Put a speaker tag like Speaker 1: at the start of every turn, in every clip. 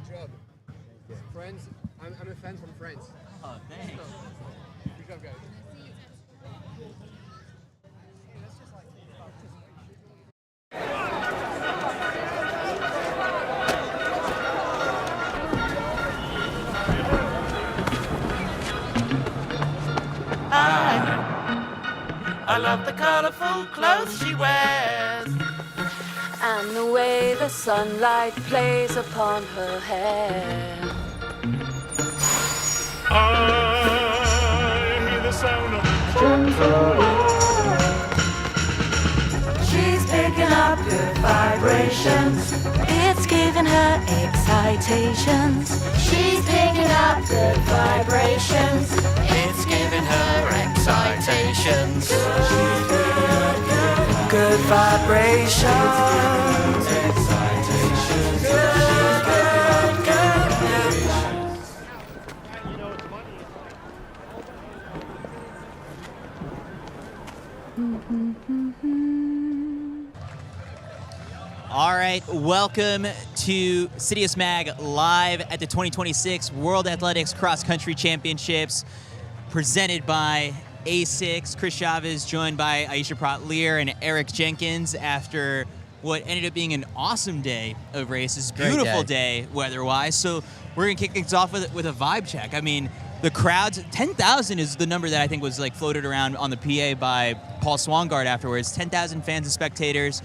Speaker 1: Great job. Friends, I'm a fan from France.
Speaker 2: Oh, thanks.
Speaker 1: Good job, guys.
Speaker 3: I love the colorful clothes she wears,
Speaker 4: and the way the sunlight plays upon her hair.
Speaker 3: I hear the sound of gentle.
Speaker 4: She's picking up good vibrations. It's giving her excitations. She's picking up good vibrations.
Speaker 3: It's giving her excitations.
Speaker 4: Good vibrations.
Speaker 3: Excitations.
Speaker 2: All right, welcome to Citius Mag live at the 2026 World Athletics Cross Country Championships, presented by A6. Chris Chavez joined by Aisha Pratt-Lear and Eric Jenkins after what ended up being an awesome day of races. Beautiful day weather-wise. So we're gonna kick things off with a vibe check. I mean, the crowds, 10,000 is the number that I think was like floated around on the PA by Paul Swangard afterwards. 10,000 fans and spectators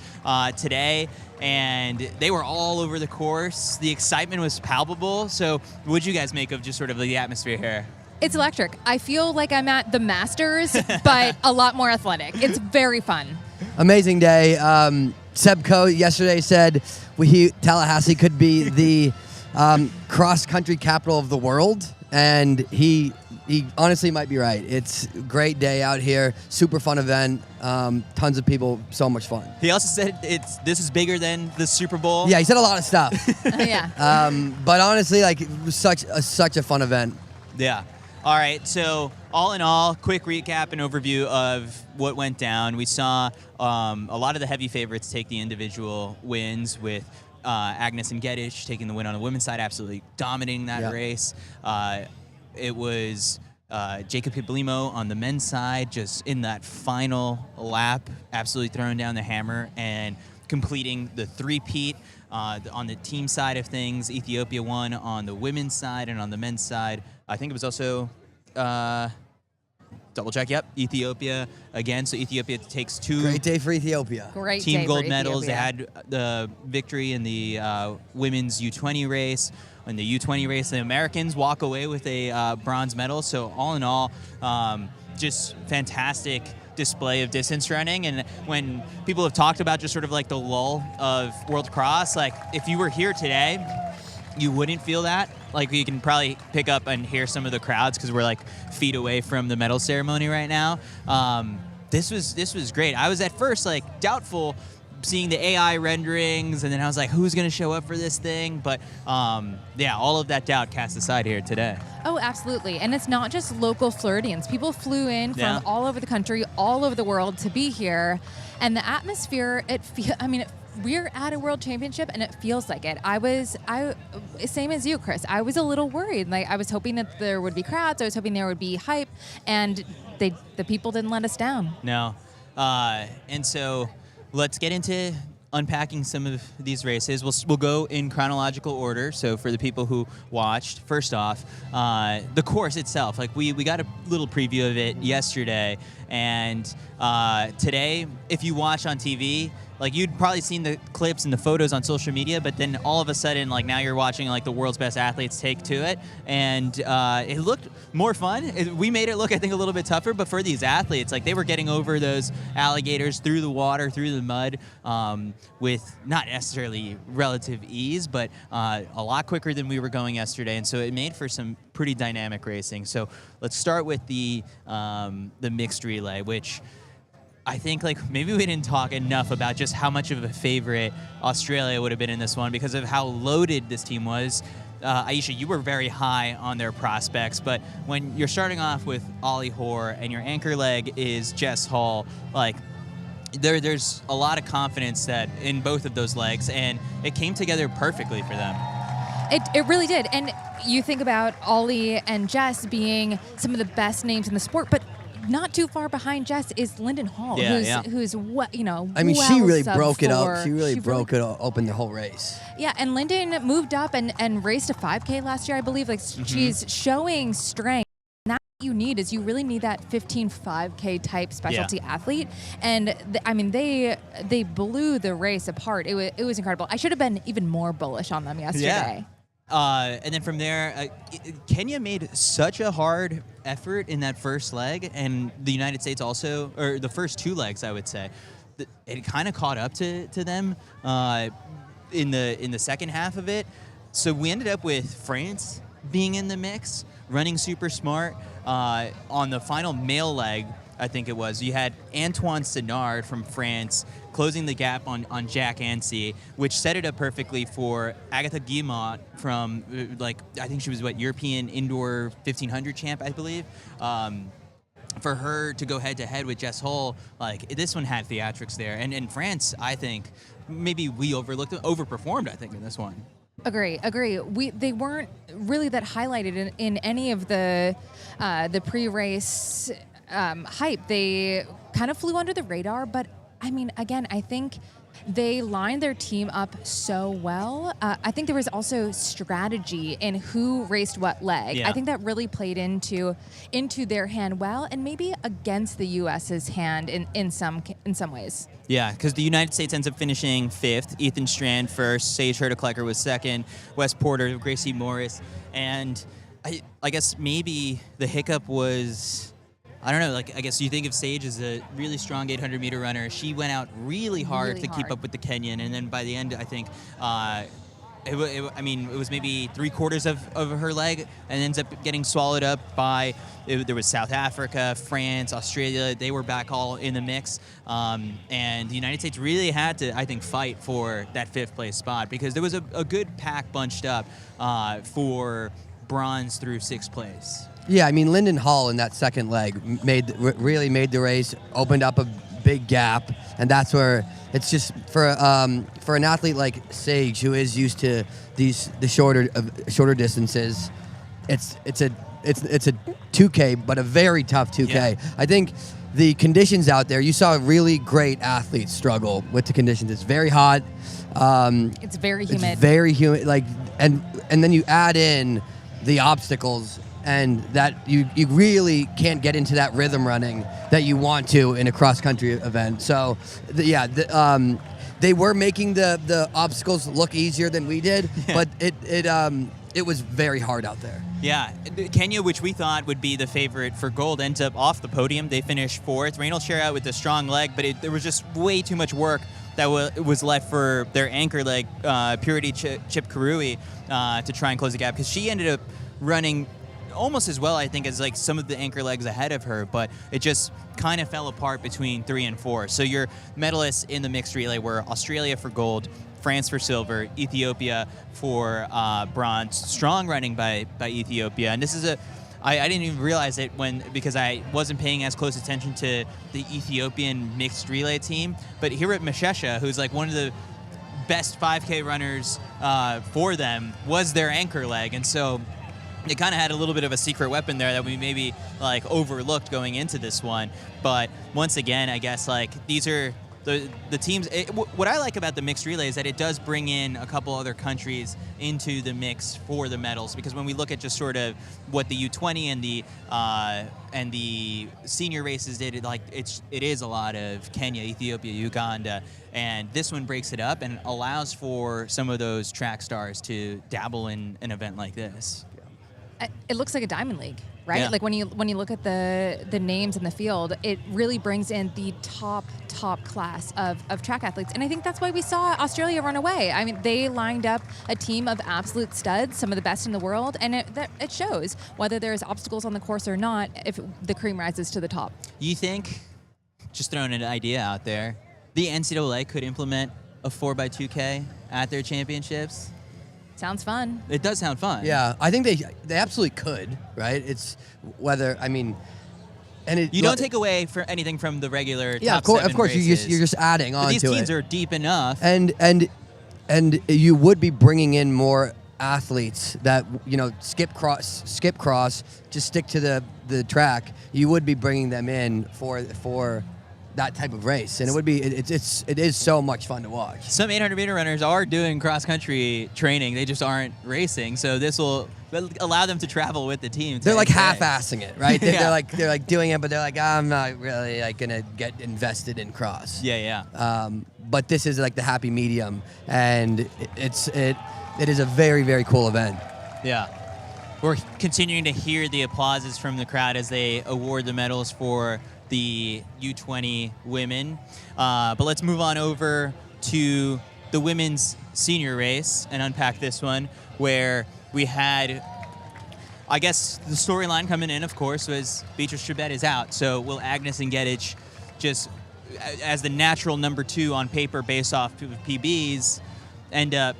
Speaker 2: today, and they were all over the course. The excitement was palpable. So what'd you guys make of just sort of the atmosphere here?
Speaker 5: It's electric. I feel like I'm at the Masters, but a lot more athletic. It's very fun.
Speaker 6: Amazing day. Sebco yesterday said Tallahassee could be the cross-country capital of the world, and he honestly might be right. It's a great day out here, super fun event, tons of people, so much fun.
Speaker 2: He also said this is bigger than the Super Bowl.
Speaker 6: Yeah, he said a lot of stuff.
Speaker 5: Yeah.
Speaker 6: But honestly, like, it was such a fun event.
Speaker 2: Yeah. All right, so all in all, quick recap and overview of what went down. We saw a lot of the heavy favorites take the individual wins, with Agnes and Gedich taking the win on the women's side, absolutely dominating that race. It was Jacob Kiplimo on the men's side, just in that final lap, absolutely throwing down the hammer and completing the three-peat. On the team side of things, Ethiopia won on the women's side, and on the men's side, I think it was also, double check, yep, Ethiopia again. So Ethiopia takes two
Speaker 6: Great day for Ethiopia.
Speaker 5: Great
Speaker 2: team
Speaker 5: day
Speaker 2: gold
Speaker 5: for
Speaker 2: medals.
Speaker 5: Ethiopia.
Speaker 2: They had the victory in the women's U20 race. In the U20 race, the Americans walk away with a bronze medal. So all in all, just fantastic display of distance running. And when people have talked about just sort of like the lull of World Cross, like if you were here today, you wouldn't feel that. Like you can probably pick up and hear some of the crowds because we're like feet away from the medal ceremony right now. This was great. I was at first like doubtful seeing the AI renderings, and then I was like, who's going to show up for this thing? But yeah, all of that doubt cast aside here today.
Speaker 5: Oh, absolutely. And it's not just local Floridians. People flew in from all over the country, all over the world to be here. And the atmosphere, we're at a world championship and it feels like it. Same as you, Chris. I was a little worried. Like I was hoping that there would be crowds. I was hoping there would be hype, and the people didn't let us down.
Speaker 2: No. And so let's get into unpacking some of these races. We'll go in chronological order. So for the people who watched, first off, the course itself. Like we got a little preview of it yesterday, and today, if you watch on TV, like you'd probably seen the clips and the photos on social media, but then all of a sudden, like now you're watching like the world's best athletes take to it, and it looked more fun. We made it look, I think, a little bit tougher, but for these athletes, like they were getting over those alligators through the water, through the mud, with not necessarily relative ease, but a lot quicker than we were going yesterday, and so it made for some pretty dynamic racing. So let's start with the mixed relay, which I think like maybe we didn't talk enough about just how much of a favorite Australia would have been in this one because of how loaded this team was. Aisha, you were very high on their prospects, but when you're starting off with Ollie Hoare and your anchor leg is Jess Hall, like there's a lot of confidence that in both of those legs, and it came together perfectly for them.
Speaker 5: It really did. And you think about Ollie and Jess being some of the best names in the sport, but not too far behind Jess is Lyndon Hall, who's
Speaker 6: I mean, she really
Speaker 5: sub
Speaker 6: broke it up.
Speaker 5: four.
Speaker 6: She really broke it open the whole race.
Speaker 5: Yeah, and Lyndon moved up and raced a 5K last year, I believe. Like she's showing strength. And that's what you need is you really need that 15 5K type specialty athlete. And they blew the race apart. It was incredible. I should have been even more bullish on them yesterday.
Speaker 2: Yeah. And then from there, Kenya made such a hard effort in that first leg, and the United States also, or the first two legs, I would say, it kind of caught up to them in the second half of it. So we ended up with France being in the mix, running super smart. On the final male leg, I think it was, you had Antoine Senard from France closing the gap on Jack Ansey, which set it up perfectly for Agatha Guillemot from, I think she was, European Indoor 1500 champ, I believe. For her to go head-to-head with Jess Hull, this one had theatrics there. And in France, I think, maybe we overperformed, I think, in this one.
Speaker 5: Agree. They weren't really that highlighted in any of the pre-race hype. They kind of flew under the radar, but I mean, again, I think they lined their team up so well. I think there was also strategy in who raced what leg.
Speaker 2: Yeah.
Speaker 5: I think that really played into their hand well, and maybe against the U.S.'s hand in some ways.
Speaker 2: Yeah, because the United States ends up finishing 5th. Ethan Strand first, Sage Hurtaklecker was 2nd, Wes Porter, Gracie Morris, and I guess maybe the hiccup was, I don't know, I guess you think of Sage as a really strong 800-meter runner. She went out really hard to keep up with the Kenyan, and then by the end, I think, it was maybe 3/4 of her leg, and ends up getting swallowed up by, there was South Africa, France, Australia. They were back all in the mix, and the United States really had to, I think, fight for that 5th place spot, because there was a good pack bunched up for bronze through 6th place.
Speaker 6: Yeah, I mean, Lyndon Hall in that second leg really made the race, opened up a big gap, and that's where it's just for an athlete like Sage, who is used to the shorter distances. It's a 2K, but a very tough 2K.
Speaker 2: Yeah.
Speaker 6: I think the conditions out there, you saw really great athletes struggle with the conditions. It's very hot.
Speaker 5: It's very humid.
Speaker 6: It's very humid. And then you add in the obstacles, and that you really can't get into that rhythm running that you want to in a cross-country event. So, they were making the obstacles look easier than we did, but it was very hard out there.
Speaker 2: Yeah, Kenya, which we thought would be the favorite for gold, ends up off the podium. They finished 4th. Reynolds share out with a strong leg, but there was just way too much work that was left for their anchor leg, Purity Chip Karui, to try and close the gap, because she ended up running almost as well, I think, as some of the anchor legs ahead of her, but it just kind of fell apart between 3 and 4. So your medalists in the mixed relay were Australia for gold, France for silver, Ethiopia for bronze. Strong running by Ethiopia, and this is I didn't even realize it because I wasn't paying as close attention to the Ethiopian mixed relay team, but here at Mashesha, who's one of the best 5K runners for them, was their anchor leg, and so they kind of had a little bit of a secret weapon there that we maybe overlooked going into this one. But once again, I guess these are the teams. What I like about the mixed relay is that it does bring in a couple other countries into the mix for the medals, because when we look at just sort of what the U20 and the senior races did, it is a lot of Kenya, Ethiopia, Uganda, and this one breaks it up and allows for some of those track stars to dabble in an event like this.
Speaker 5: It looks like a diamond league, right?
Speaker 2: Yeah.
Speaker 5: When you look at the names in the field, it really brings in the top class of track athletes, and I think that's why we saw Australia run away. I mean, they lined up a team of absolute studs, some of the best in the world, and it shows whether there's obstacles on the course or not. If the cream rises to the top,
Speaker 2: you think, just throwing an idea out there, the NCAA could implement a 4x2K at their championships?
Speaker 5: sounds fun.
Speaker 2: It does sound fun.
Speaker 6: Yeah, I think they absolutely could, right? It's whether, I mean, and it,
Speaker 2: you don't take away for anything from the regular
Speaker 6: yeah,
Speaker 2: top
Speaker 6: of course
Speaker 2: races.
Speaker 6: you're just adding on to it.
Speaker 2: These teams are deep enough.
Speaker 6: And you would be bringing in more athletes that skip cross, just stick to the track, you would be bringing them in for that type of race, and it is so much fun to watch.
Speaker 2: Some 800-meter runners are doing cross-country training. They just aren't racing, so this will allow them to travel with the team.
Speaker 6: They're like half-assing it, right?
Speaker 2: Yeah.
Speaker 6: They're like doing it, but they're like, I'm not really like gonna get invested in cross.
Speaker 2: Yeah.
Speaker 6: But this is like the happy medium, and it is a very, very cool event.
Speaker 2: Yeah. We're continuing to hear the applauses from the crowd as they award the medals for the U20 women. But let's move on over to the women's senior race and unpack this one, where we had, I guess, the storyline coming in, of course, was Beatrice Chebet is out. So will Agnes Engedic, just as the natural number 2 on paper based off of PBs, end up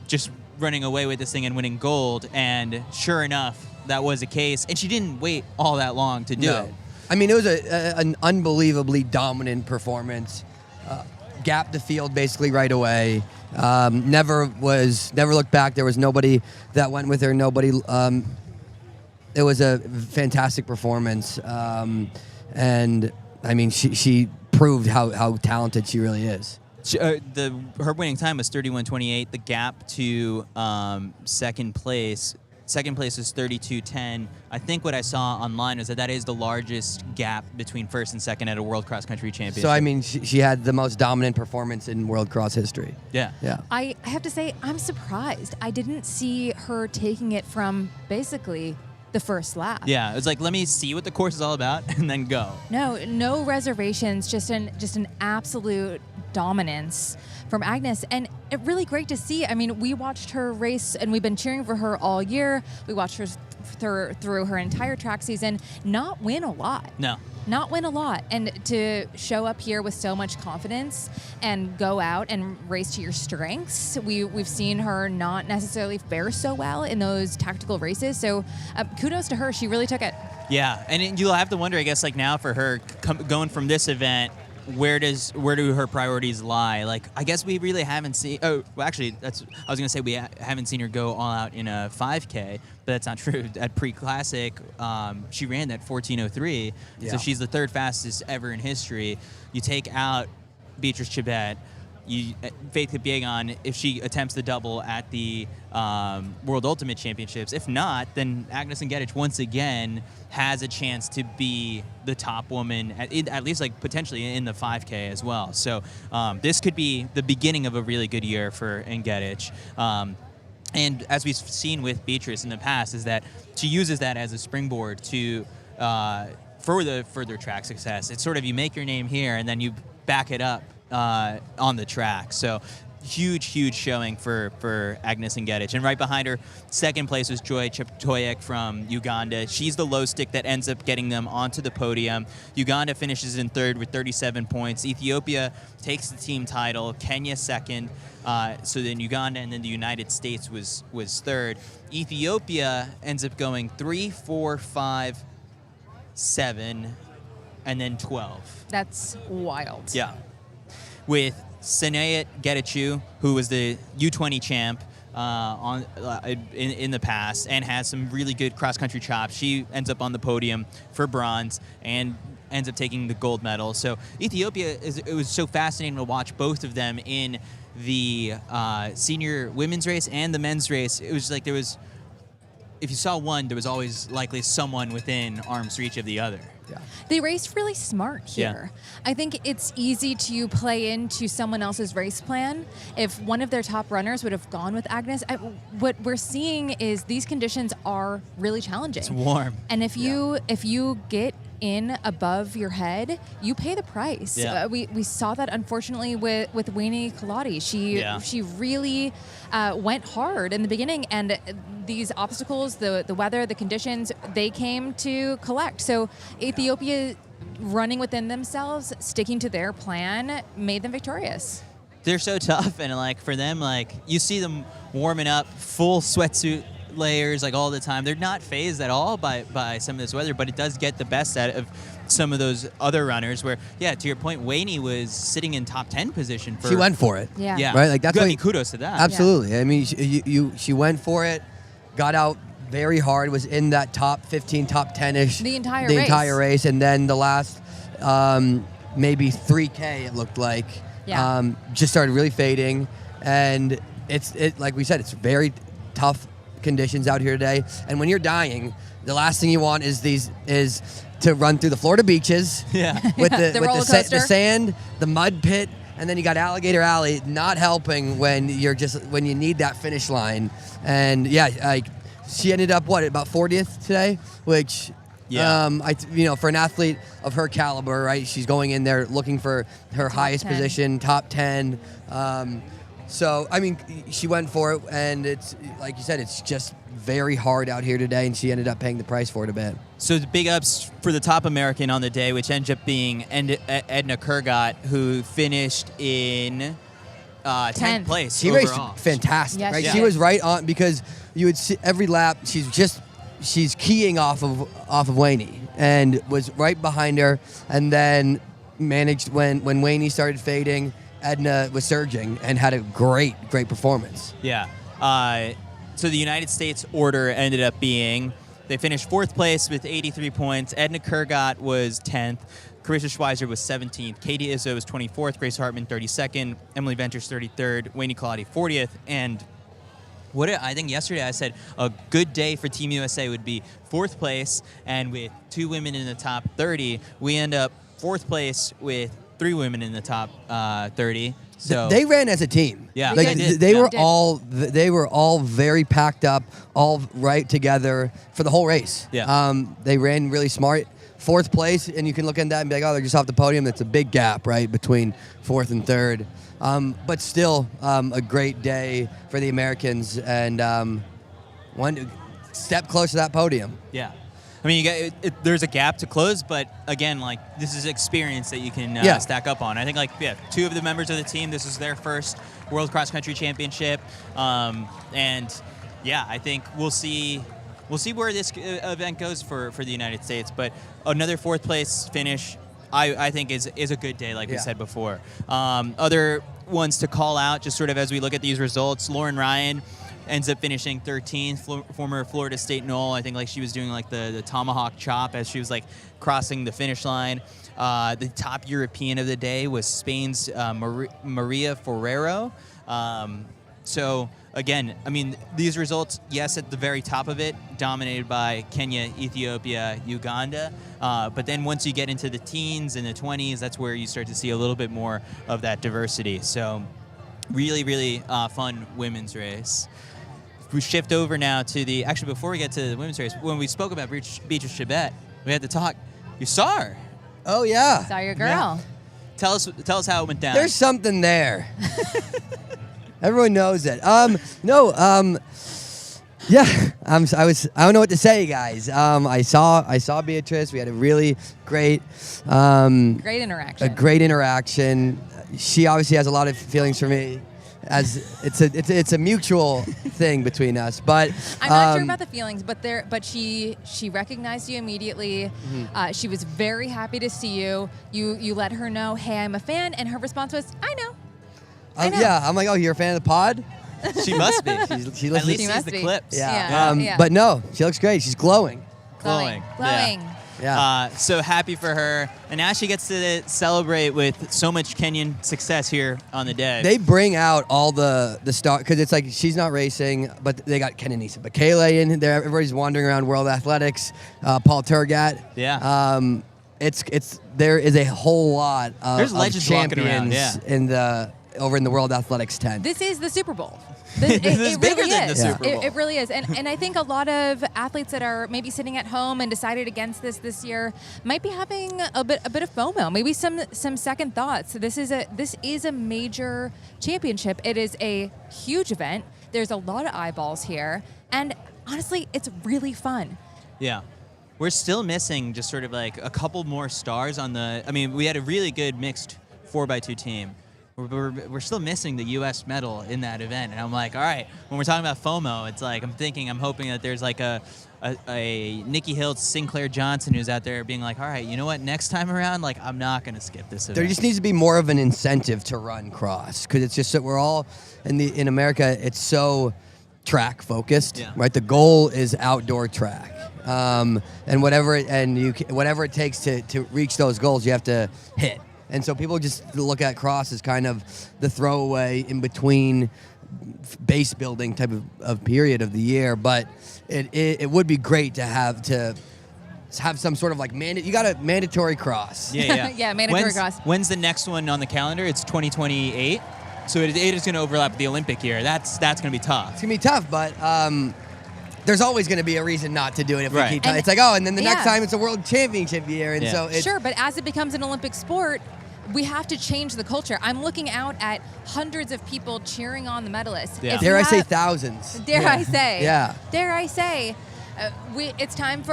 Speaker 2: just running away with this thing and winning gold? And sure enough, that was the case. And she didn't wait all that long to do it.
Speaker 6: I mean, it was an unbelievably dominant performance. Gapped the field basically right away. Never looked back. There was nobody that went with her. Nobody. It was a fantastic performance, and I mean, she proved how talented she really is.
Speaker 2: Her winning time was 31:28. The gap to second place is 32:10. I think what I saw online was that is the largest gap between first and second at a World Cross Country Championship.
Speaker 6: So I mean, she had the most dominant performance in World Cross history.
Speaker 2: Yeah.
Speaker 5: I have to say, I'm surprised. I didn't see her taking it from basically the first lap.
Speaker 2: Yeah, it was like, let me see what the course is all about and then go.
Speaker 5: No reservations, just an absolute dominance from Agnes, and it really great to see. I mean, we watched her race, and we've been cheering for her all year. We watched her through her entire track season, not win a lot. Not win a lot, and to show up here with so much confidence and go out and race to your strengths. We've seen her not necessarily fare so well in those tactical races, so kudos to her. She really took it.
Speaker 2: Yeah, and you'll have to wonder, I guess, like now for her going from this event, where do her priorities lie? Like, I guess we really haven't seen. Oh, well, actually, I was gonna say we haven't seen her go all out in a 5K, but that's not true. At pre-classic, she ran that 14:03, so she's the 3rd fastest ever in history. You take out Beatrice Chebet, Faith Kipyegon, if she attempts the double at the World Ultimate Championships. If not, then Agnes Engedic once again has a chance to be the top woman, at least like potentially in the 5K as well. So this could be the beginning of a really good year for Engedic. And as we've seen with Beatrice in the past, is that she uses that as a springboard to further track success. It's sort of, you make your name here and then you back it up on the track. So huge showing for Agnes Engedic. And right behind her, second place was Joy Cheptoyek from Uganda. She's the low stick that ends up getting them onto the podium. Uganda finishes in 3rd with 37 points. Ethiopia takes the team title. Kenya 2nd. So then Uganda, and then the United States was 3rd. Ethiopia ends up going 3, 4, 5, 7, and then 12.
Speaker 5: That's wild.
Speaker 2: Yeah. With Senayet Getachew, who was the U20 champ in the past and has some really good cross-country chops. She ends up on the podium for bronze and ends up taking the gold medal. So Ethiopia, it was so fascinating to watch both of them in the senior women's race and the men's race. It was like if you saw one, there was always likely someone within arm's reach of the other.
Speaker 6: Yeah.
Speaker 5: They raced really smart here.
Speaker 2: Yeah.
Speaker 5: I think it's easy to play into someone else's race plan. If one of their top runners would have gone with Agnes, what we're seeing is these conditions are really challenging.
Speaker 2: It's warm.
Speaker 5: And if you get in above your head, you pay the price.
Speaker 2: Yeah.
Speaker 5: We saw that unfortunately with Winnie Kaladi. She really went hard in the beginning, and these obstacles, the weather, the conditions, they came to collect. So Ethiopia, running within themselves, sticking to their plan, made them victorious.
Speaker 2: They're so tough, and like for them, like you see them warming up, full sweatsuit layers like all the time. They're not phased at all by some of this weather, but it does get the best out of some of those other runners where, yeah, to your point, Wayne was sitting in top 10 position for.
Speaker 6: She went for it.
Speaker 5: Yeah.
Speaker 2: Yeah.
Speaker 6: Right? Like, that's
Speaker 2: Good,
Speaker 6: what-
Speaker 2: kudos to that.
Speaker 6: Absolutely. I mean, she went for it, got out very hard, was in that top 15, top 10-ish.
Speaker 5: The entire
Speaker 6: race. And then the last maybe 3K, it looked like, just started really fading. And it's like we said, it's very tough conditions out here today. And when you're dying, the last thing you want is to run through the Florida beaches
Speaker 2: Yeah.
Speaker 6: with
Speaker 5: The roller
Speaker 6: the
Speaker 5: coaster.
Speaker 6: sand, the mud pit, and then you got Alligator Alley, not helping when you need that finish line. And yeah, like she ended up about 40th today, which for an athlete of her caliber, right? She's going in there looking for her highest
Speaker 5: 10.
Speaker 6: position, top 10. So I mean, she went for it, and it's like you said, it's just very hard out here today, and she ended up paying the price for it a bit.
Speaker 2: So the big ups for the top American on the day, which ended up being Edna Kurgat, who finished in 10th place
Speaker 6: She
Speaker 2: overall.
Speaker 6: raced fantastic,
Speaker 5: Yes,
Speaker 6: right?
Speaker 5: she
Speaker 6: She
Speaker 5: did.
Speaker 6: was right on, because you would see every lap she's keying off of Wayne, and was right behind her, and then managed when Wayne started fading, Edna was surging and had a great performance.
Speaker 2: Yeah. So the United States order ended up being, they finished 4th place with 83 points. Edna Kurgat was 10th. Carissa Schweizer was 17th. Katie Izzo was 24th. Grace Hartman 32nd. Emily Ventures 33rd. Wayne Claudia 40th. And I think yesterday I said a good day for Team USA would be 4th place, and with 2 women in the top 30, we end up 4th place with 3 women in the top 30. So
Speaker 6: They ran as a team.
Speaker 2: Yeah.
Speaker 6: like
Speaker 2: They did.
Speaker 6: they
Speaker 2: Yeah.
Speaker 6: were
Speaker 5: They did.
Speaker 6: all very packed up, all right together for the whole race.
Speaker 2: Yeah.
Speaker 6: They ran really smart. 4th place, and you can look at that and be like, oh, they're just off the podium. That's a big gap, right, between 4th and 3rd. But still, a great day for the Americans, and one step close to that podium.
Speaker 2: Yeah. I mean, there's a gap to close, but again, like, this is experience that you can stack up on. I think, 2 of the members of the team, this is their first World Cross Country Championship, and yeah, I think we'll see where this event goes for the United States. But another 4th place finish, I think is a good day, like we said before. Other ones to call out, just sort of as we look at these results, Lauren Ryan ends up finishing 13th, former Florida State Knoll. I think she was doing the tomahawk chop as she was crossing the finish line. The top European of the day was Spain's Maria Ferrero. So again, I mean, these results, yes, at the very top of it, dominated by Kenya, Ethiopia, Uganda. But then once you get into the teens and the 20s, that's where you start to see a little bit more of that diversity. So really, really fun women's race. We shift over now to actually, before we get to the women's race, when we spoke about Beatrice Chibet, we had to talk. You saw her.
Speaker 6: Oh, yeah.
Speaker 5: Saw your girl.
Speaker 2: Yeah. Tell us how it went down.
Speaker 6: There's something there. Everyone knows it. Yeah, I don't know what to say, guys. I saw Beatrice. We had a really great
Speaker 5: Great interaction.
Speaker 6: great interaction. She obviously has a lot of feelings for me, as it's a mutual thing between us. But
Speaker 5: I'm not sure about the feelings, but she recognized you immediately.
Speaker 6: Mm-hmm.
Speaker 5: She was very happy to see you. You let her know, hey, I'm a fan, and her response was, I know. I know.
Speaker 6: Yeah, I'm like, oh, you're a fan of the pod?
Speaker 2: She must be.
Speaker 6: She
Speaker 2: At
Speaker 6: listens.
Speaker 2: least
Speaker 5: She
Speaker 2: sees
Speaker 5: must
Speaker 2: the
Speaker 5: be.
Speaker 2: clips.
Speaker 5: Yeah.
Speaker 6: But no, she looks great. She's glowing.
Speaker 2: Glowing.
Speaker 5: Glowing.
Speaker 6: Yeah.
Speaker 2: So happy for her. And now she gets to celebrate with so much Kenyan success here on the day.
Speaker 6: They bring out all the star, because it's like she's not racing, but they got Kenenisa Bekele in there. Everybody's wandering around World Athletics. Paul Turgat.
Speaker 2: Yeah.
Speaker 6: It's there is a whole lot
Speaker 2: There's
Speaker 6: of
Speaker 2: legends walking around,
Speaker 6: champions over in the World Athletics tent.
Speaker 5: This is the Super Bowl.
Speaker 2: This is
Speaker 5: It
Speaker 2: bigger
Speaker 5: really
Speaker 2: than the
Speaker 5: is.
Speaker 2: Super Bowl.
Speaker 5: It really is. And I think a lot of athletes that are maybe sitting at home and decided against this year might be having a bit of FOMO, maybe some second thoughts. This is a major championship. It is a huge event. There's a lot of eyeballs here, and honestly, it's really fun.
Speaker 2: Yeah. We're still missing just sort of a couple more stars on the. I mean, we had a really good mixed 4x2 team. we're still missing the U.S. medal in that event. And I'm like, all right, when we're talking about FOMO, it's like I'm hoping that there's like a Nikki Hiltz, Sinclair Johnson who's out there being like, all right, you know what, next time around, like, I'm not going to skip this event.
Speaker 6: There just needs to be more of an incentive to run cross, because it's just that we're all in America. It's so track focused, right? The goal is outdoor track, and whatever it takes to reach those goals, you have to hit. And so people just look at cross as kind of the throwaway in between base building type of period of the year, but it would be great to have some sort of like you got a mandatory cross.
Speaker 5: Yeah, mandatory cross.
Speaker 2: When's the next one on the calendar? It's 2028, so it is going to overlap with the Olympic year. That's going to be tough.
Speaker 6: It's going to be tough, but there's always going to be a reason not to do it if we keep. It's like, and then the next time it's a world championship year, and so it's,
Speaker 5: sure. But as it becomes an Olympic sport, we have to change the culture. I'm looking out at hundreds of people cheering on the medalists.
Speaker 2: Yeah.
Speaker 6: Dare I say thousands?
Speaker 5: Dare I say?
Speaker 6: Yeah.
Speaker 5: Dare I say? It's time to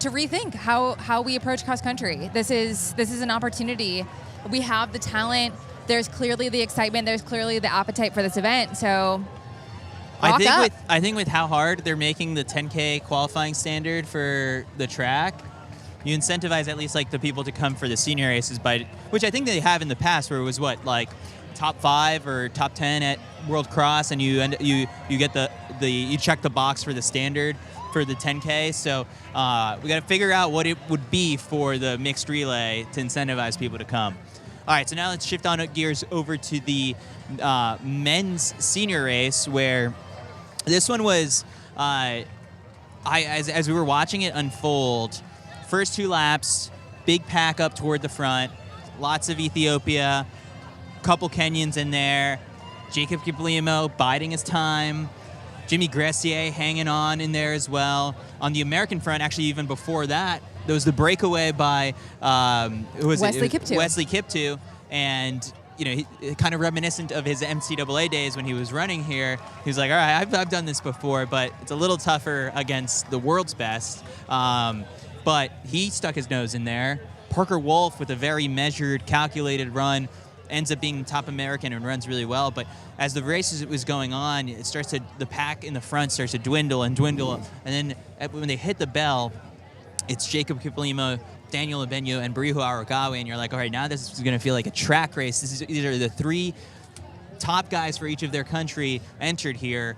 Speaker 5: rethink how we approach cross country. This is an opportunity. We have the talent. There's clearly the excitement. There's clearly the appetite for this event. So.
Speaker 2: I think with how hard they're making the 10K qualifying standard for the track, you incentivize at least like the people to come for the senior races, which I think they have in the past, where it was like top 5 or top 10 at World Cross, and you get you check the box for the standard for the 10K. So we got to figure out what it would be for the mixed relay to incentivize people to come. All right, so now let's shift on gears over to the men's senior race, where this one was as we were watching it unfold. First 2 laps, big pack up toward the front, lots of Ethiopia, couple Kenyans in there, Jacob Kiplimo biding his time, Jimmy Gressier hanging on in there as well. On the American front, actually even before that, there was the breakaway by
Speaker 5: Wesley
Speaker 2: Kiptoo, and kind of reminiscent of his NCAA days when he was running here. He was like, all right, I've done this before, but it's a little tougher against the world's best. But he stuck his nose in there. Parker Wolf, with a very measured, calculated run, ends up being top American and runs really well. But as the race was going on, the pack in the front starts to dwindle, and then when they hit the bell, it's Jacob Kiplimo, Daniel Ebenyo, and Barihu Aragawi, and you're like, all right, now this is going to feel like a track race. These are the 3 top guys for each of their country entered here.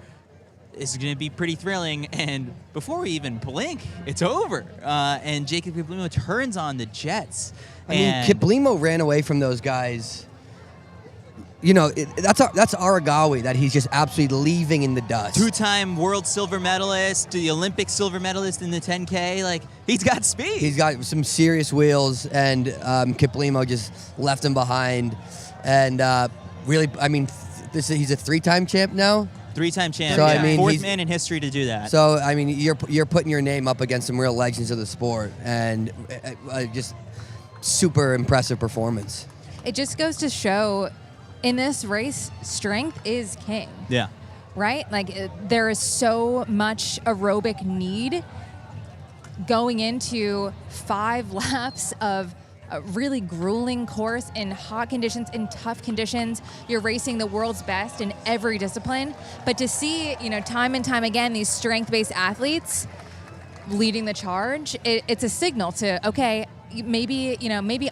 Speaker 2: It's going to be pretty thrilling, and before we even blink, it's over. And Jacob Kiplimo turns on the jets.
Speaker 6: I mean, Kiplimo ran away from those guys. That's Aragawi that he's just absolutely leaving in the dust.
Speaker 2: 2-time world silver medalist, the Olympic silver medalist in the 10K. Like, he's got speed.
Speaker 6: He's got some serious wheels, and Kiplimo just left him behind. And really, I mean, he's a 3-time champ now.
Speaker 2: 3-time champ.
Speaker 6: So, I mean,
Speaker 2: 4th man in history to do that.
Speaker 6: So, I mean, you're putting your name up against some real legends of the sport, and just super impressive performance.
Speaker 5: It just goes to show, in this race, strength is king.
Speaker 2: Yeah.
Speaker 5: Right? Like, there is so much aerobic need going into 5 laps of a really grueling course in hot conditions, in tough conditions. You're racing the world's best in every discipline. But to see, time and time again, these strength-based athletes leading the charge, it's a signal to, okay, maybe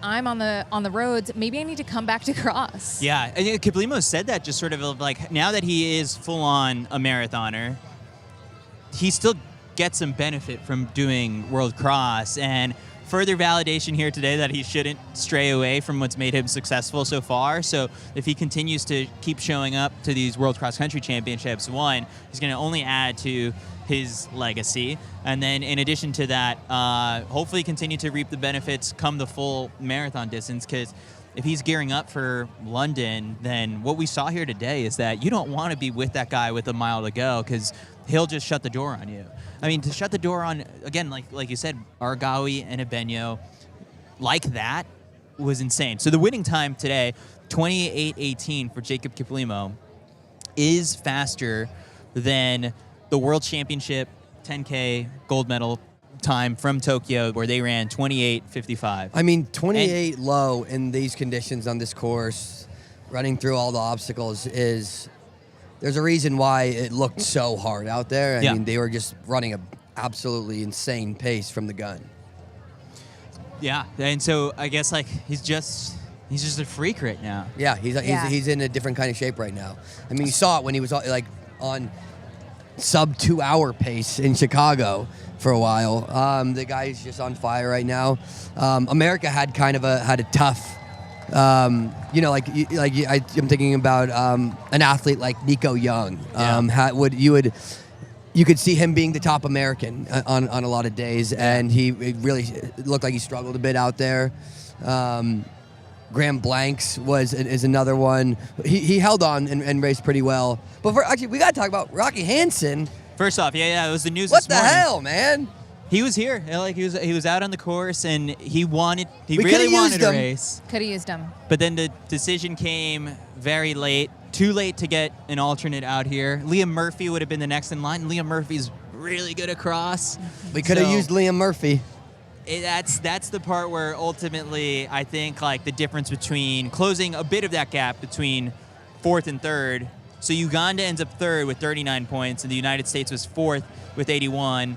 Speaker 5: I'm on the roads. Maybe I need to come back to cross.
Speaker 2: Yeah, and Kiplimo said that, just sort of like, now that he is full-on a marathoner, he still gets some benefit from doing World Cross, and further validation here today that he shouldn't stray away from what's made him successful so far. So if he continues to keep showing up to these World Cross Country Championships, he's going to only add to his legacy. And then in addition to that, hopefully continue to reap the benefits come the full marathon distance, because if he's gearing up for London, then what we saw here today is that you don't want to be with that guy with a mile to go, because he'll just shut the door on you. I mean, to shut the door on, again, like you said, Aragawi and Ebenyo, like that, was insane. So the winning time today, 28:18 for Jacob Kiplimo, is faster than the World Championship 10K gold medal time from Tokyo, where they ran 28:55.
Speaker 6: I mean, 28 low in these conditions on this course, running through all the obstacles is there's a reason why it looked so hard out there. I mean, they were just running a absolutely insane pace from the gun.
Speaker 2: Yeah, and so I guess like he's just a freak right now.
Speaker 6: Yeah, he's in a different kind of shape right now. I mean, you saw it when he was like on sub 2 hour pace in Chicago for a while. The guy's just on fire right now. America had kind of a tough. I'm thinking about an athlete like Nico Young. You could see him being the top American on a lot of days, and it really looked like he struggled a bit out there. Graham Blanks is another one. He held on and raced pretty well. But we got to talk about Rocky Hansen.
Speaker 2: First off, it was the news
Speaker 6: What
Speaker 2: this
Speaker 6: the
Speaker 2: morning.
Speaker 6: hell, man?
Speaker 2: He was here. Like he was out on the course, and he really
Speaker 6: could've
Speaker 2: wanted
Speaker 6: used
Speaker 2: to
Speaker 6: him.
Speaker 2: race.
Speaker 5: Could have used him.
Speaker 2: But then the decision came very late. Too late to get an alternate out here. Liam Murphy would have been the next in line. Liam Murphy's really good across.
Speaker 6: We could have used Liam Murphy.
Speaker 2: That's the part where ultimately I think like the difference between closing a bit of that gap between fourth and third. So Uganda ends up third with 39 points, and the United States was fourth with 81.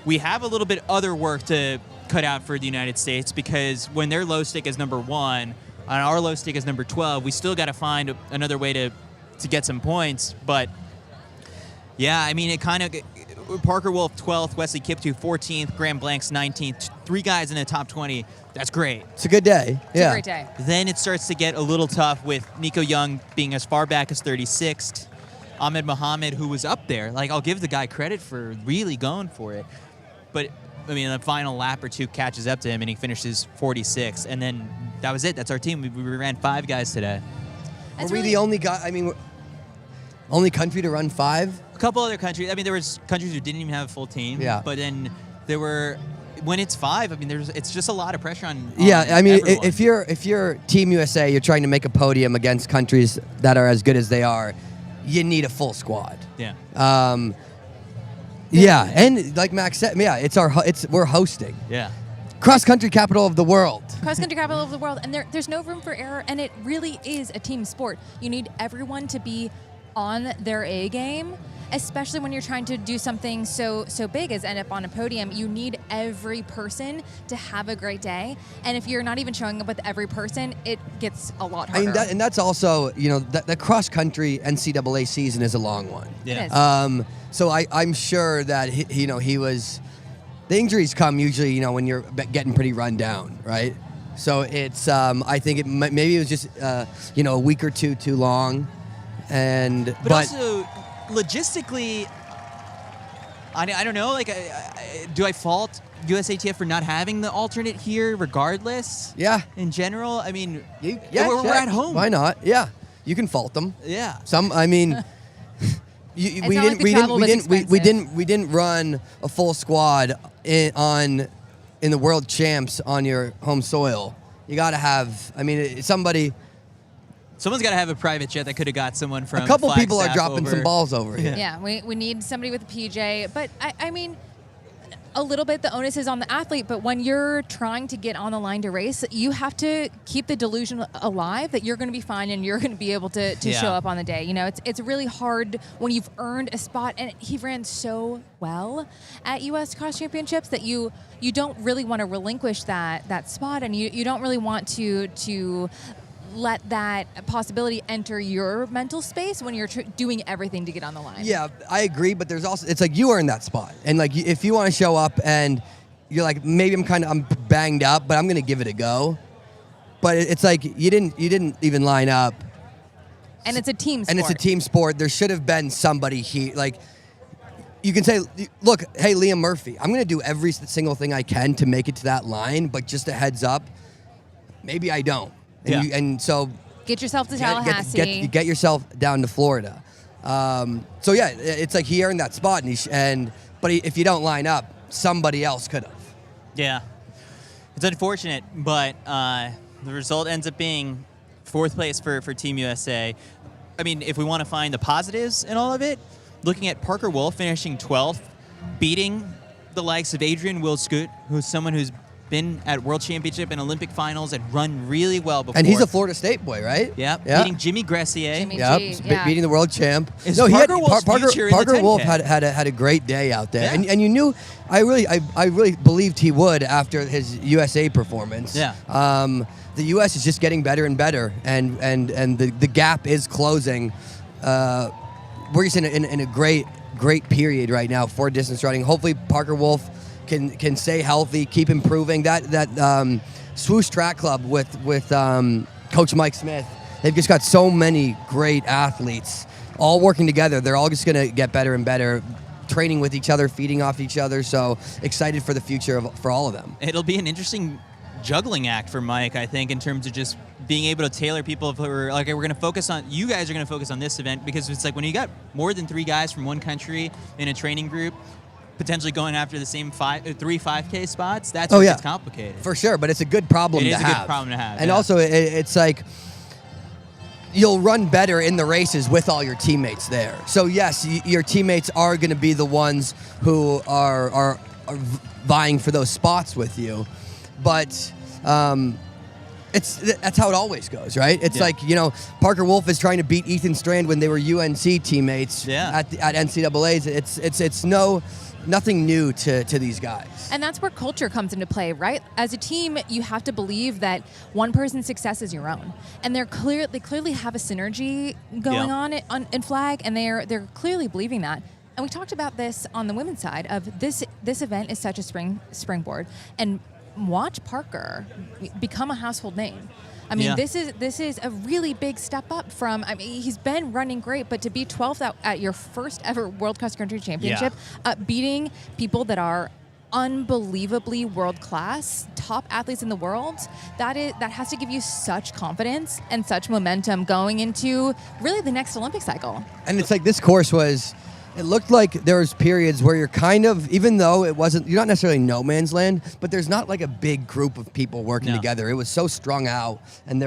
Speaker 2: We have a little bit other work to cut out for the United States, because when their low stick is number 1 and our low stick is number 12, we still got to find another way to get some points. But yeah, I mean, it kind of Parker Wolf 12th, Wesley Kiptoo 14th, Graham Blanks 19th. 3 guys in the top 20. That's great.
Speaker 6: It's a good day.
Speaker 5: It's a great day.
Speaker 2: Then it starts to get a little tough with Nico Young being as far back as 36th. Ahmed Mohammed, who was up there. Like, I'll give the guy credit for really going for it. But, I mean, the final lap or two catches up to him, and he finishes 46th. And then that was it. That's our team. We ran 5 guys today.
Speaker 5: That's
Speaker 6: Were we the only guy? I mean, only country to run 5?
Speaker 2: A couple other countries. I mean, there was countries who didn't even have a full team.
Speaker 6: Yeah.
Speaker 2: But then there were, when it's 5, I mean, it's just a lot of pressure on
Speaker 6: Yeah, I mean,
Speaker 2: everyone.
Speaker 6: if you're Team USA, you're trying to make a podium against countries that are as good as they are, you need a full squad.
Speaker 2: Yeah.
Speaker 6: Yeah, and like Max said, we're hosting.
Speaker 2: Yeah.
Speaker 6: Cross country capital of the world.
Speaker 5: Cross country capital of the world, and there's no room for error, and it really is a team sport. You need everyone to be on their A game, especially when you're trying to do something so big as end up on a podium. You need every person to have a great day, and if you're not even showing up with every person, it gets a lot harder.
Speaker 6: I mean, that's also, the cross country NCAA season is a long one.
Speaker 2: Yeah.
Speaker 5: It is.
Speaker 6: So I'm sure that he was. The injuries come usually, when you're getting pretty run down, right? So it's I think maybe it was just a week or two too long, but
Speaker 2: also logistically, I don't know. Like, do I fault USATF for not having the alternate here, regardless?
Speaker 6: Yeah.
Speaker 2: In general, I mean,
Speaker 6: we're
Speaker 2: at home.
Speaker 6: Why not? Yeah, you can fault them.
Speaker 2: Yeah.
Speaker 6: I mean.
Speaker 5: It's not like the travel was expensive.
Speaker 6: We didn't run a full squad in the world champs on your home soil. You got to have. I mean, someone's
Speaker 2: got to have a private jet that could have got someone from.
Speaker 6: A couple people are
Speaker 2: Flagstaff
Speaker 6: dropping
Speaker 2: over.
Speaker 6: some balls over here.
Speaker 5: Yeah, we need somebody with a PJ. But, I mean, a little bit the onus is on the athlete, but when you're trying to get on the line to race, you have to keep the delusion alive that you're going to be fine and you're going to be able to show up on the day. It's really hard when you've earned a spot, and he ran so well at U.S. Cross Championships that you don't really want to relinquish that spot, and you don't really want to let that possibility enter your mental space when you're doing everything to get on the line.
Speaker 6: Yeah, I agree, but there's also, it's like you earn that spot. And like if you want to show up and you're like, maybe I'm banged up, but I'm going to give it a go. But it's like you didn't even line up.
Speaker 5: And it's a team sport.
Speaker 6: And it's a team sport. There should have been somebody here. Like, you can say, look, hey, Liam Murphy, I'm going to do every single thing I can to make it to that line, but just a heads up, maybe I don't. And so
Speaker 5: get yourself to Tallahassee.
Speaker 6: Get yourself down to Florida. So yeah, it's like he earned that spot, but if you don't line up, somebody else could have.
Speaker 2: Yeah, it's unfortunate, but the result ends up being 4th place for Team USA. I mean, if we want to find the positives in all of it, looking at Parker Wolf finishing 12th, beating the likes of Adrian Wilscoot, who's someone who's been at World Championship and Olympic finals and run really well before.
Speaker 6: And he's a Florida State boy, right?
Speaker 2: Yep.
Speaker 6: Yeah.
Speaker 2: Beating Jimmy Gressier.
Speaker 5: Jimmy
Speaker 6: Yep.
Speaker 5: G, yeah.
Speaker 6: Beating the world champ.
Speaker 2: Is Parker Wolf's future in the
Speaker 6: Parker Wolf
Speaker 2: 10K?
Speaker 6: had a great day out there,
Speaker 2: Yeah.
Speaker 6: and you knew I really believed he would after his USA performance.
Speaker 2: Yeah.
Speaker 6: The U.S. is just getting better and better, and the gap is closing. We're just in a great period right now for distance running. Hopefully Parker Wolf can stay healthy, keep improving. That Swoosh Track Club with Coach Mike Smith, they've just got so many great athletes all working together. They're all just going to get better and better, training with each other, feeding off each other. So excited for the future for all of them.
Speaker 2: It'll be an interesting juggling act for Mike, I think, in terms of just being able to tailor people who are like, we're going to focus on, you guys are going to focus on this event, because it's like when you got more than 3 guys from one country in a training group, potentially going after the same 3 5K spots, that's where it's complicated.
Speaker 6: For sure, but it's a good problem to have.
Speaker 2: It is a good problem to have.
Speaker 6: And
Speaker 2: yeah.
Speaker 6: also, it's like you'll run better in the races with all your teammates there. So yes, your teammates are going to be the ones who are vying for those spots with you, but that's how it always goes, right? It's like, Parker Wolf is trying to beat Ethan Strand when they were UNC teammates at NCAAs. It's nothing new to these guys.
Speaker 5: And that's where culture comes into play, right? As a team, you have to believe that one person's success is your own. And they clearly have a synergy going on in flag, and they're clearly believing that. And we talked about this on the women's side of this event is such a springboard. And watch Parker become a household name. I mean, this is a really big step up from, he's been running great, but to be 12th at your first ever World Cross Country Championship, beating people that are unbelievably world-class, top athletes in the world, that has to give you such confidence and such momentum going into really the next Olympic cycle.
Speaker 6: And it's like this course it looked like there was periods where you're kind of, even though you're not necessarily no man's land, but there's not like a big group of people working together. It was so strung out, and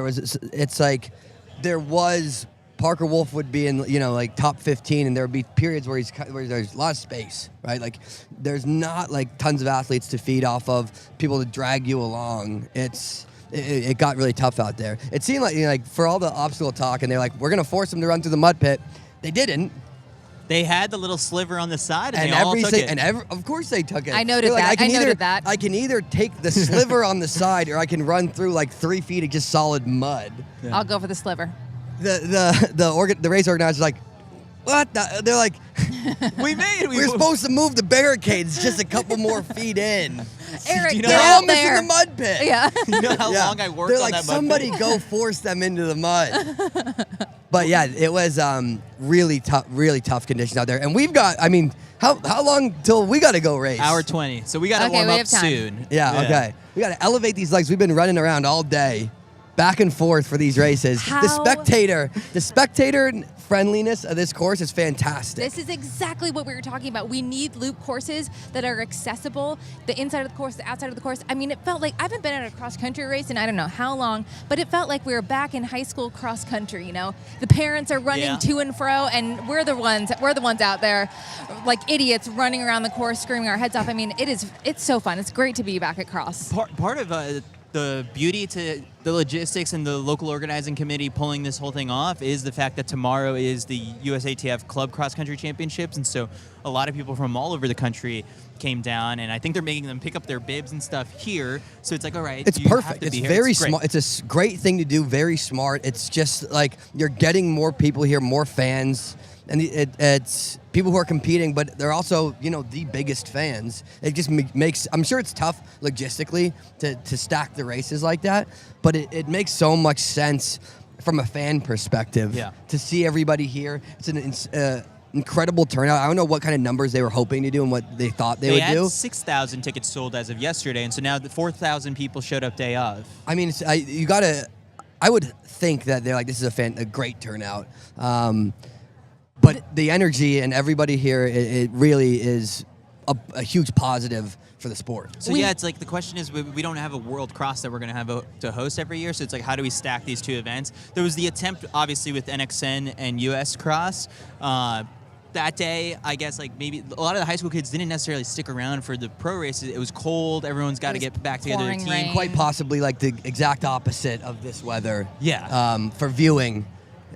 Speaker 6: Parker Wolf would be in, like top 15, and there would be periods where there's a lot of space, right? Like there's not like tons of athletes to feed off of, people to drag you along. It got really tough out there. It seemed like for all the obstacle talk, and they're like, we're gonna force them to run through the mud pit. They didn't.
Speaker 2: They had the little sliver on the side, and they all took it.
Speaker 6: Of course they took it.
Speaker 5: I noted that.
Speaker 6: I can either take the sliver on the side, or I can run through like 3 feet of just solid mud.
Speaker 5: Yeah. I'll go for the sliver.
Speaker 6: The race organizer's like, what? They're like, we're supposed to move the barricades just a couple more feet in.
Speaker 5: Eric,
Speaker 6: they're almost in the mud pit.
Speaker 5: Yeah.
Speaker 2: You know how long I worked
Speaker 6: they're
Speaker 2: on
Speaker 6: like,
Speaker 2: that mud
Speaker 6: somebody
Speaker 2: pit?
Speaker 6: go force them into the mud. But yeah, it was really tough conditions out there. And we've got, how long till we got to go race?
Speaker 2: Hour 20. So we got to warm up soon.
Speaker 6: Yeah, okay. We got to elevate these legs. We've been running around all day, back and forth for these races. The spectator friendliness of this course is fantastic.
Speaker 5: This is exactly what we were talking about. We need loop courses that are accessible, the inside of the course, the outside of the course. It felt like, I haven't been at a cross-country race in I don't know how long, but it felt like we were back in high school cross-country, The parents are running to and fro, and we're the ones out there like idiots running around the course, screaming our heads off. It's so fun. It's great to be back at cross.
Speaker 2: Part of the beauty to the logistics and the local organizing committee pulling this whole thing off is the fact that tomorrow is the USATF Club Cross Country Championships, and so a lot of people from all over the country came down, and I think they're making them pick up their bibs and stuff here. So it's like, all right,
Speaker 6: it's perfect. It's very smart.
Speaker 2: It's
Speaker 6: a great thing to do. Very smart. It's just like you're getting more people here, more fans. And it's people who are competing, but they're also, the biggest fans. It just makes, I'm sure it's tough logistically to stack the races like that, but it makes so much sense from a fan perspective to see everybody here. It's an incredible turnout. I don't know what kind of numbers they were hoping to do and what they thought they would do.
Speaker 2: They had 6,000 tickets sold as of yesterday, and so now the 4,000 people showed up day of.
Speaker 6: I would think that they're like, this is a great turnout. But the energy and everybody here, it really is a huge positive for the sport.
Speaker 2: So it's like the question is, we don't have a World Cross that we're going to have to host every year, so it's like, how do we stack these two events? There was the attempt, obviously, with NXN and US Cross, that day, I guess, like maybe a lot of the high school kids didn't necessarily stick around for the pro races. It was cold. Everyone's got to get back together.
Speaker 5: pouring
Speaker 2: Team.
Speaker 5: rain.
Speaker 6: Quite possibly like the exact opposite of this weather.
Speaker 2: Yeah.
Speaker 6: For viewing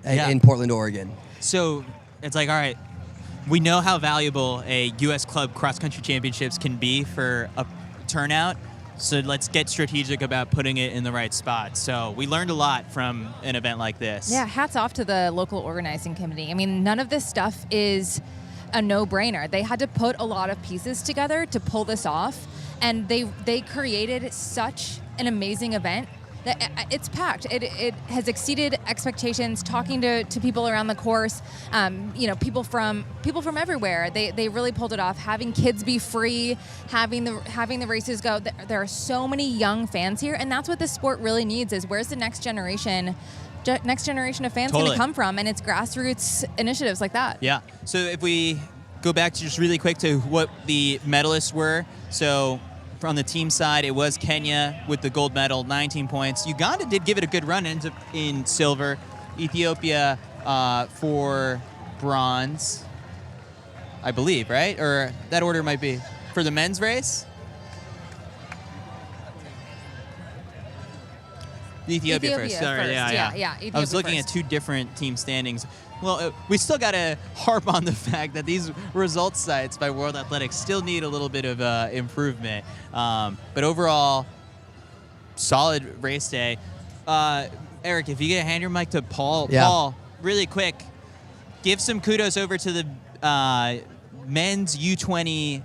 Speaker 2: Yeah.
Speaker 6: in Portland, Oregon.
Speaker 2: So it's like, all right, we know how valuable a U.S. Club Cross Country Championships can be for a turnout. So let's get strategic about putting it in the right spot. So we learned a lot from an event like this.
Speaker 5: Yeah, hats off to the local organizing committee. I mean, none of this stuff is a no-brainer. They had to put a lot of pieces together to pull this off, and they created such an amazing event that it's packed. It has exceeded expectations. Talking to people around the course, people from everywhere. They really pulled it off. Having kids be free, having the races go. There are so many young fans here, and that's what this sport really needs. Is where's the next generation of fans going
Speaker 2: Totally.
Speaker 5: to come from? And it's grassroots initiatives like that.
Speaker 2: Yeah. So if we go back to just really quick to what the medalists were. So on the team side, it was Kenya with the gold medal, 19 points. Uganda did give it a good run, ends up in silver. Ethiopia for bronze, I believe, right? Or that order might be for the men's race. Ethiopia first. Sorry,
Speaker 5: first.
Speaker 2: yeah. I
Speaker 5: Ethiopia
Speaker 2: was looking
Speaker 5: first.
Speaker 2: at two different team standings. Well, we still got to harp on the fact that these results sites by World Athletics still need a little bit of improvement. But overall, solid race day. Eric, if you could hand your mic to Paul.
Speaker 6: Yeah.
Speaker 2: Paul, really quick, give some kudos over to the men's U20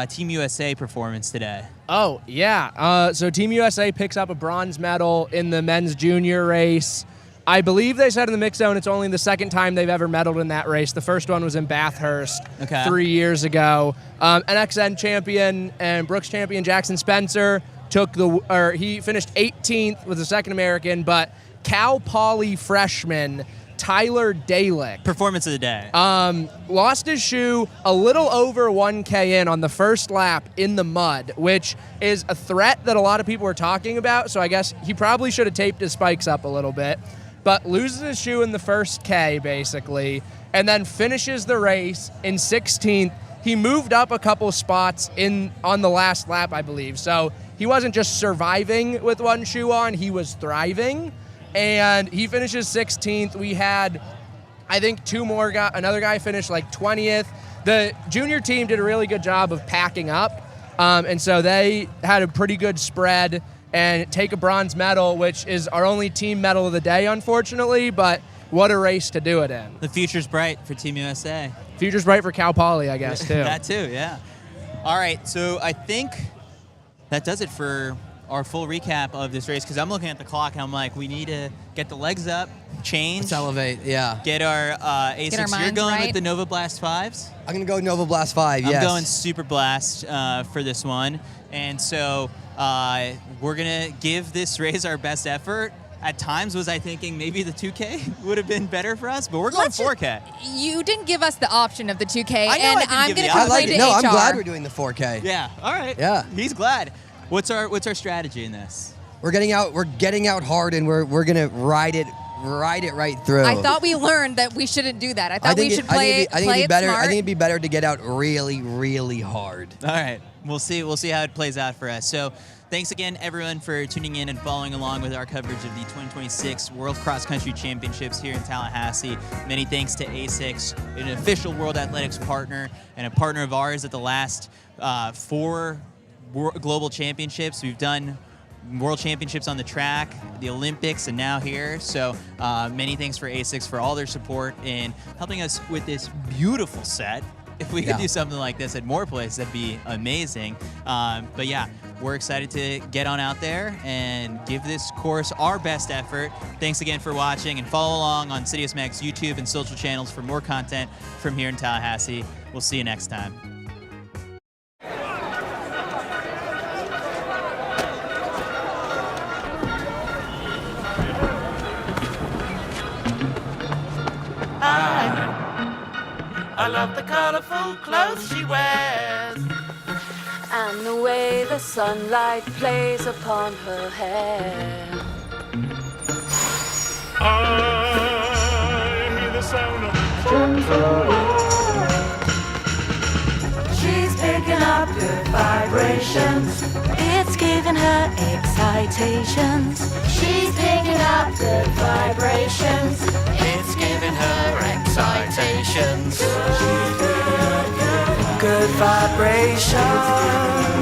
Speaker 2: Team USA performance today.
Speaker 7: Oh, yeah. So Team USA picks up a bronze medal in the men's junior race. I believe they said in the mix zone it's only the second time they've ever medaled in that race. The first one was in Bathurst 3 years ago. NXN champion and Brooks champion Jackson Spencer he finished 18th, was the second American, but Cal Poly freshman Tyler Dalick.
Speaker 2: Performance of the day.
Speaker 7: Lost his shoe a little over 1K in on the first lap in the mud, which is a threat that a lot of people are talking about, so I guess he probably should have taped his spikes up a little bit. But loses his shoe in the first K, basically, and then finishes the race in 16th. He moved up a couple spots on the last lap, I believe. So he wasn't just surviving with one shoe on, he was thriving. And he finishes 16th. We had, I think, another guy finished like 20th. The junior team did a really good job of packing up. And so they had a pretty good spread and take a bronze medal, which is our only team medal of the day, unfortunately, but what a race to do it in.
Speaker 2: The future's bright for Team USA.
Speaker 7: Future's bright for Cal Poly, I guess, too.
Speaker 2: That too, yeah. All right, so I think that does it for our full recap of this race, because I'm looking at the clock and I'm like, we need to get the legs up, change.
Speaker 6: Let's elevate, yeah.
Speaker 2: Get our ASICs.
Speaker 5: Get our
Speaker 2: You're
Speaker 5: minds
Speaker 2: going
Speaker 5: right.
Speaker 2: with the Nova Blast 5s?
Speaker 6: I'm going to go Nova Blast 5, yes.
Speaker 2: I'm going Super Blast for this one. And so we're going to give this race our best effort. At times was I thinking maybe the 2K would have been better for us, but we're going 4K.
Speaker 5: You didn't give us the option of the 2K,
Speaker 2: I know
Speaker 5: and
Speaker 2: I didn't
Speaker 5: I'm
Speaker 2: give
Speaker 5: going
Speaker 2: the
Speaker 5: to
Speaker 2: option.
Speaker 6: I like
Speaker 5: complain
Speaker 6: it.
Speaker 5: to
Speaker 6: No,
Speaker 5: HR.
Speaker 6: I'm glad we're doing the 4K.
Speaker 2: Yeah, all right.
Speaker 6: Yeah.
Speaker 2: He's glad. What's our strategy in this?
Speaker 6: We're getting out hard, and we're gonna ride it right through.
Speaker 5: I thought we learned that we shouldn't do that. I thought we should play it
Speaker 6: better.
Speaker 5: smart.
Speaker 6: I think it'd be better to get out really, really hard.
Speaker 2: All right, we'll see how it plays out for us. So thanks again, everyone, for tuning in and following along with our coverage of the 2026 World Cross Country Championships here in Tallahassee. Many thanks to ASICS, an official World Athletics partner and a partner of ours at the last 4 global championships. We've done World Championships on the track, the Olympics, and now here. So many thanks for ASICS for all their support in helping us with this beautiful set. If we could do something like this at more places, that'd be amazing. But yeah, we're excited to get on out there and give this course our best effort. Thanks again for watching, and follow along on Citius Mag's YouTube and social channels for more content from here in Tallahassee. We'll see you next time.
Speaker 3: I love the colorful clothes she wears.
Speaker 4: And the way the sunlight plays upon her hair.
Speaker 8: I hear the sound of
Speaker 4: up good vibrations. It's giving her excitations. She's picking up good vibrations.
Speaker 3: It's giving her excitations.
Speaker 4: Good vibrations.